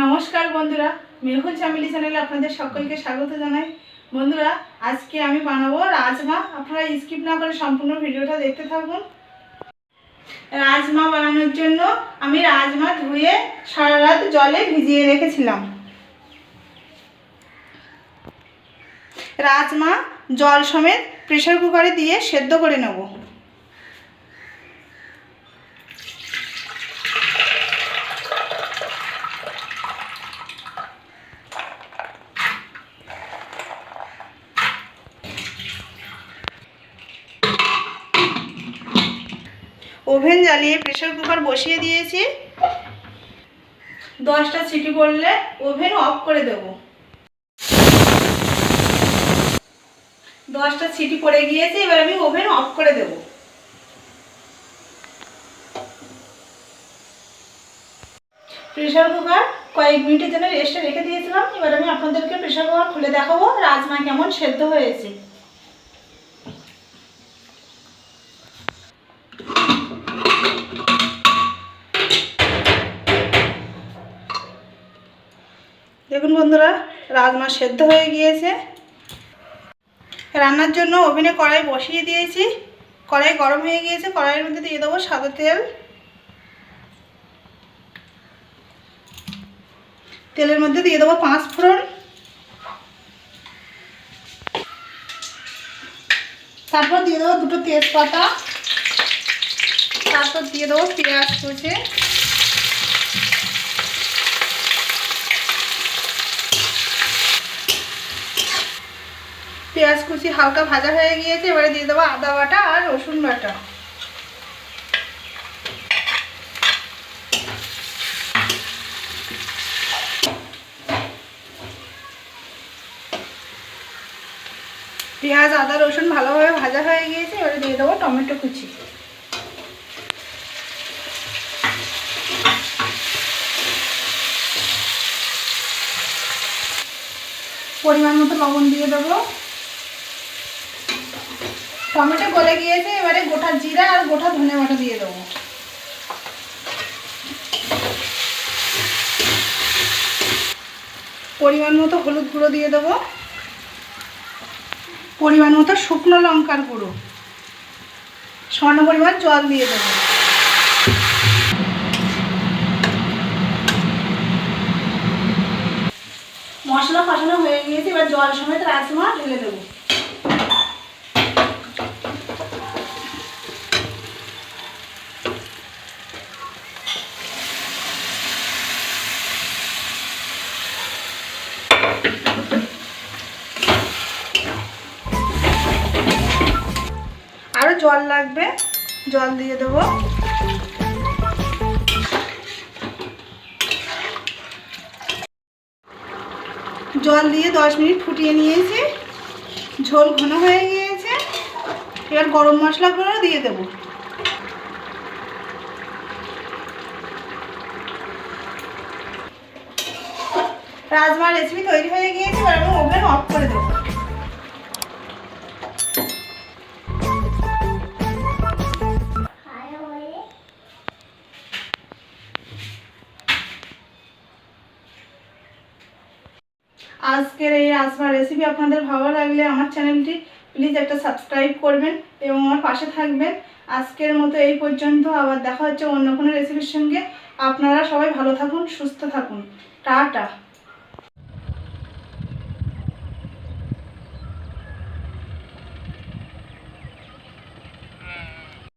নমস্কার বন্ধুরা, মেহুল চামেলি চ্যানেলে আপনাদের সকলকে স্বাগত জানাই। বন্ধুরা, আজকে আমি বানাবো রাজমা। আপনারা স্কিপ না করে সম্পূর্ণ ভিডিওটা দেখতে থাকুন। রাজমা বানানোর জন্য আমি রাজমা ধুয়ে সারা রাত জলে ভিজিয়ে রেখেছিলাম। রাজমা জল সমেত প্রেসার কুকারে দিয়ে সেদ্ধ করে নেব। ওভেন জ্বালিয়ে প্রেসার কুকার বসিয়ে দিয়েছি। 10টা সিটি পড়লে ওভেন অফ করে দেব। 10টা সিটি পড়ে গিয়েছে, এবার আমি ওভেন অফ করে দেব। প্রেসার কুকার কয়েক মিনিটের জন্য রেস্টে রেখে দিয়েছিলাম। এবার আমি আপনাদেরকে প্রেসার কুকার খুলে দেখাবো রাজমা কেমন সেদ্ধ হয়েছে। দেখুন বন্ধুরা, রাজমা সেদ্ধ হয়ে গিয়েছে। রান্নার জন্য ওভেনে কড়াই বসিয়ে দিয়েছি। কড়াই গরম হয়ে গিয়েছে। কড়াইয়ের মধ্যে দিয়ে দেবো সাদা তেল। তেলের মধ্যে দিয়ে দেবো 5 ফোড়ন। তারপর দিয়ে দেবো 2টো তেজপাতা। তারপর দিয়ে দেবো পেঁয়াজ কুচি। পেঁয়াজ কুচি হালকা ভাজা হয়ে গিয়েছে। এবারে দিয়ে দেবো আদা বাটা আর রসুন বাটা। পেঁয়াজ আদা রসুন ভালোভাবে ভাজা হয়ে গিয়েছে। এবারে দিয়ে দেবো টমেটো কুচি। পরিমাণ মতো লবণ দিয়ে দেবো। টমেটো গলে গিয়েছে। এবারে গোটা জিরা আর গোটা ধনে বাটা দিয়ে দেবো। পরিমাণ মতো হলুদ গুঁড়ো দিয়ে দেবো। পরিমাণ মতো শুকনো লঙ্কার গুঁড়ো। সামান্য পরিমাণ জল দিয়ে দেবো। মশলা কষানো হয়ে গিয়েছে। এবার জল সমেত রাজমা ঢেলে দেবো। আরও জল লাগবে, জল দিয়ে দেবো। জল দিয়ে 10 মিনিট ফুটিয়ে নিয়েছি। ঝোল ঘন হয়ে গিয়েছে। এবার গরম মশলাগুলো দিয়ে দেবো। রাজমা রেসিপি তৈরি হয়ে গিয়েছে। এবার আমি ওভেন অফ করে দেবো। আজকের এই রাজমা রেসিপি আপনাদের ভালো লাগলে আমার চ্যানেলটি প্লিজ একটা সাবস্ক্রাইব করবেন এবং আমার পাশে থাকবেন। আজকের মতো এই পর্যন্ত। আবার দেখা হচ্ছে অন্য কোনো রেসিপির সঙ্গে। আপনারা সবাই ভালো থাকুন, সুস্থ থাকুন। টাটা।